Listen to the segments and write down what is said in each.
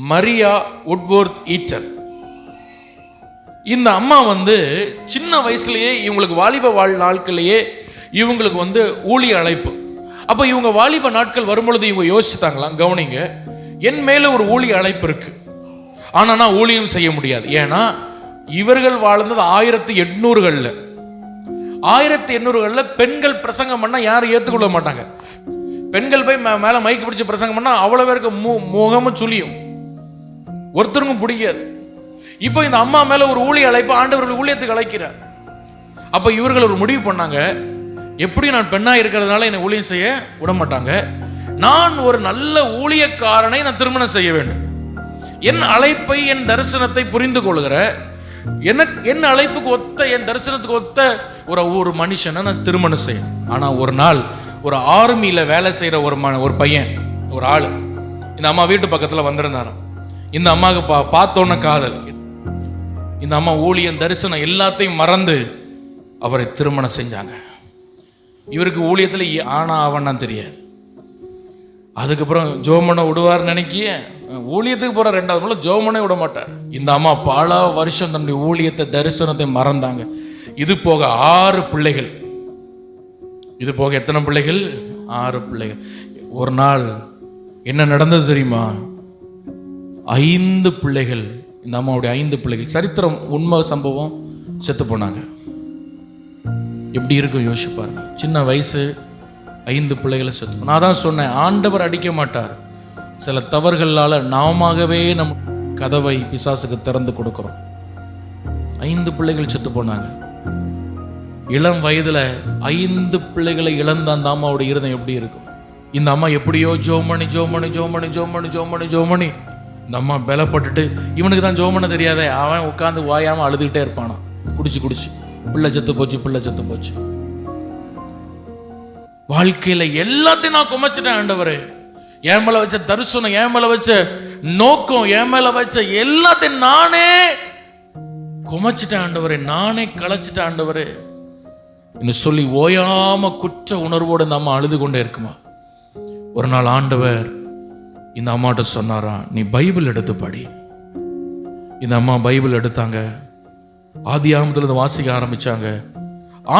Maria உட்வொர்த் eaten. இந்த அம்மா சின்ன வயசுலயே இவங்களுக்கு வாலிப நாட்களையே இவங்களுக்கு ஊழிய அழைப்பு. அப்போ இவங்க வாலிப நாட்கள் வரும்பொழுது இவங்க யோசித்தாங்களாம், கவனிங்க, என் மேல ஒரு ஊழிய அழைப்பு இருக்கு, ஆனா நான் ஊழியம் செய்ய முடியாது. ஏன்னா இவர்கள் வாழ்ந்தது 1800களில். 1800களில் பெண்கள் பிரசங்கம் பண்ணா யாரும் ஏற்றுக்கொள்ள மாட்டாங்க. பெண்கள் போய் மேல மைக்கு பிடிச்சி பிரசங்கம் பண்ணா அவ்வளவு பேருக்கு முகமும் சுழியும், ஒருத்தருக்கும் பிடிக்காது. இப்போ இந்த அம்மா மேல ஒரு ஊழிய அழைப்பு, ஆண்டவர்கள் ஊழியத்துக்கு அழைக்கிறார். அப்ப இவர்கள் ஒரு முடிவு பண்ணாங்க, எப்படி நான் பெண்ணா இருக்கிறதுனால என்னை ஊழியம் செய்ய விட மாட்டாங்க, நான் ஒரு நல்ல ஊழியக்காரனை நான் திருமணம் செய்ய வேண்டும். என் அழைப்பை, என் தரிசனத்தை புரிந்து கொள்கிற, என் அழைப்புக்கு ஒத்த, என் தரிசனத்துக்கு ஒத்த ஒரு மனுஷனை நான் திருமணம் செய்யணும். ஆனா ஒரு நாள் ஒரு ஆர்மியில வேலை செய்யற ஒரு பையன், ஒரு ஆளு இந்த அம்மா வீட்டு பக்கத்துல வந்திருந்தாராம். இந்த அம்மாவுக்கு பார்த்தோன்ன காதல். இந்த அம்மா ஊழியம், தரிசனம் எல்லாத்தையும் மறந்து அவரை திருமணம் செஞ்சாங்க. இவருக்கு ஊழியத்துல ஆனா அவனா தெரியாது. அதுக்கப்புறம் ஜோமனை விடுவார் நினைக்கிய, ஊழியத்துக்கு போற 2வது நாள் ஜோமனை விட மாட்டார். இந்த அம்மா பல வருஷம் தன்னுடைய ஊழியத்தை, தரிசனத்தை மறந்தாங்க. இது போக 6 பிள்ளைகள். இது போக எத்தனை பிள்ளைகள்? 6 பிள்ளைகள். ஒரு நாள் என்ன நடந்தது தெரியுமா? 5 பிள்ளைகள், இந்த அம்மாவுடைய 5 பிள்ளைகள், சரித்திரம், உண்மை சம்பவம், செத்து போனாங்க. எப்படி இருக்கும் யோசிச்சு பாருங்க. சின்ன வயசு, 5 பிள்ளைகளை செத்து. நான் தான் சொன்னேன், ஆண்டவர் அடிக்க மாட்டார். சில தவறுகளால நாமவே நம் கதவை பிசாசுக்கு திறந்து கொடுக்கிறோம். 5 பிள்ளைகள் செத்து போனாங்க. இளம் வயதுல 5 பிள்ளைகளை இழந்த அந்த அம்மாவுடைய இருதயம் எப்படி இருக்கும்? இந்த அம்மா எப்படியோ ஜோமணி இந்த அம்மா பலப்பட்டுட்டு, இவனுக்கு தான் ஜோமனை தெரியாத, அவன் உட்காந்து வாயாம அழுதுகிட்டே இருப்பானா, குடிச்சு பிள்ளை செத்து போச்சு. வாழ்க்கையில எல்லாத்தையும் நான் குமைச்சிட்டேன் ஆண்டவரே, என் மேல வச்ச தரிசனம், என் மேல வச்ச நோக்கம், என் மேல வச்ச எல்லாத்தையும் நானே குமைச்சிட்டேன் ஆண்டவரே, நானே களைச்சிட்டேன் ஆண்டவரே இன்னும் சொல்லி ஓயாம குற்ற உணர்வோடு இந்த அம்மா அழுது கொண்டே இருக்குமா. ஒரு நாள் ஆண்டவர் இந்த அம்மாட்ட சொன்னாரா, நீ பைபிள் எடுத்து படி. இந்த அம்மா பைபிள் எடுத்தாங்க. ஆதியாகமத்திலிருந்து வாசிக்க ஆரம்பிச்சாங்க.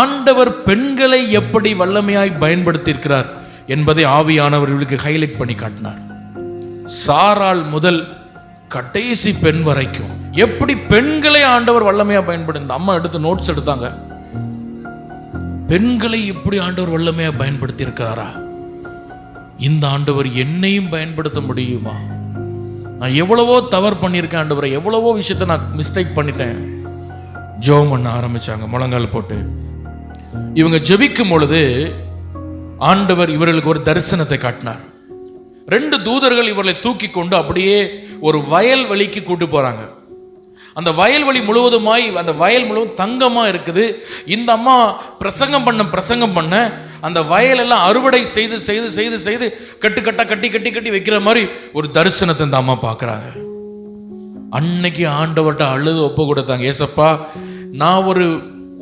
ஆண்டவர் பெண்களை எப்படி வல்லமையாய் பயன்படுத்தி இருக்கிறார் என்பதை ஆவியானவர் இவளுக்கு ஹைலைட் பண்ணி காட்டினார். சாராள் முதல் கடைசி பெண் வரைக்கும் எப்படி பெண்களை ஆண்டவர் வல்லமையா பயன்படுத்த. இந்த அம்மா எடுத்து நோட்ஸ் எடுத்தாங்க. பெண்களை எப்படி ஆண்டவர் வல்லமையா பயன்படுத்தி இருக்கிறாரா, இந்த ஆண்டவர் என்னையும் பயன்படுத்த முடியுமா? நான் எவ்வளவோ தவறு பண்ணியிருக்கேன் ஆண்டவரை, எவ்வளவோ விஷயத்தை நான் மிஸ்டேக் பண்ணிட்டேன். ஜெபம் பண்ண ஆரம்பிச்சாங்க, முழங்கால் போட்டு. இவங்க ஜெபிக்கும் பொழுது ஆண்டவர் இவர்களுக்கு ஒரு தரிசனத்தை காட்டினார். 2 தூதர்கள் இவர்களை தூக்கி கொண்டு அப்படியே ஒரு வயல்வெளிக்கு கூட்டு போறாங்க. அந்த வயல்வெளி முழுவதுமாய், அந்த வயல் முழுவதும் தங்கமா இருக்குது. இந்த அம்மா பிரசங்கம் பண்ண அந்த வயலெல்லாம் அறுவடை செய்து கட்டுக்கட்டா கட்டி வைக்கிற மாதிரி ஒரு தரிசனத்தை இந்த அம்மா பார்க்குறாங்க. அன்னைக்கு ஆண்டவர்கிட்ட அழுது ஒப்பு கொடுத்தாங்க, ஏசப்பா, நான்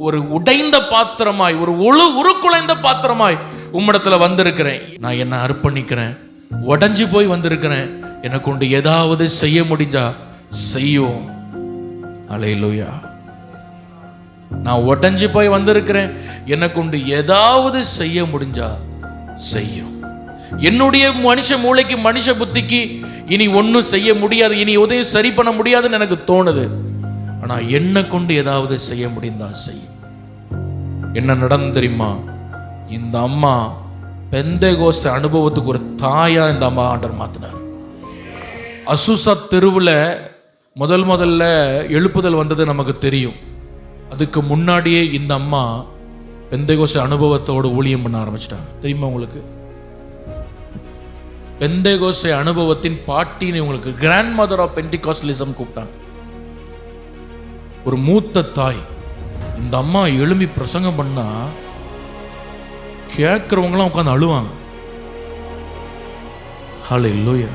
ஒரு உடைந்த பாத்திரமாய், ஒரு உருக்குலைந்த பாத்திரமாய் உம்மிடத்துல வந்திருக்கிறேன். நான் என்ன அர்ப்பணிக்கிறேன், உடைஞ்சு போய் வந்திருக்கிறேன். எனக்கு கொண்டு ஏதாவது செய்ய முடிஞ்சா செய்யும். அல்லேலூயா. நான் உடைஞ்சு போய் வந்திருக்கிறேன், எனக்கு கொண்டு ஏதாவது செய்ய முடிஞ்சா செய்யும். என்னுடைய மனுஷ மூளைக்கு, மனுஷ புத்திக்கு இனி ஒன்றும் செய்ய முடியாது, இனி உதயம் சரி பண்ண முடியாதுன்னு எனக்கு தோணுது. ஆனா என்ன கொண்டு ஏதாவது செய்ய முடிந்தா செய்யும். என்ன நடந்து தெரியுமா? இந்த அம்மா பெந்தேகோஸ்தே அனுபவத்துக்கு ஒரு தாயா இந்த அம்மா ஆண்டவர் மாத்தினார். அசுசா தெருவில் முதல்ல எழுப்புதல் வந்தது நமக்கு தெரியும். அதுக்கு முன்னாடியே இந்த அம்மா பெந்தேகோஸ்தே அனுபவத்தோடு ஊழியம் பண்ண ஆரம்பிச்சிட்டாங்க. தெரியுமா உங்களுக்கு? பெந்தேகோஸ்தே அனுபவத்தின் பாட்டின்னு உங்களுக்கு கிராண்ட் மதர் ஆஃப் பென்டிகாஸ்டலிசம் கூப்பிட்டாங்க. ஒரு மூத்த தாய். இந்த அம்மா எழும்பி பிரசங்கம் பண்ணா கேட்கிறவங்களாம் உட்காந்து அழுவாங்க. ஹல்லேலூயா.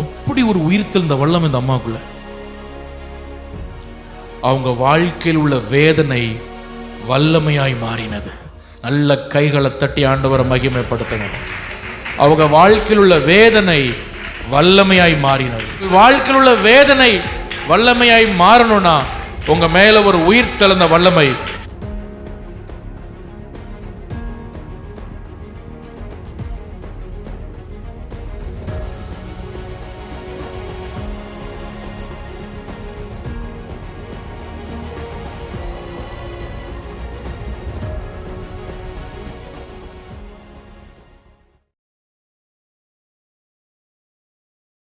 அப்படி ஒரு உயிர்த்தெழுந்த வல்லம் இந்த அம்மாக்குள்ள. அவங்க வாழ்க்கையில் உள்ள வேதனை வல்லமையாய் மாறினது. நல்ல கைகளை தட்டி ஆண்டவரை மகிமைப்படுத்துங்க. அவங்க வாழ்க்கையில் உள்ள வேதனை வல்லமையாய் மாறினது. வாழ்க்கையில் உள்ள வேதனை வல்லமையாய் மாறணும்னா உங்க மேல ஒரு உயிர் தெழுந்த வல்லமை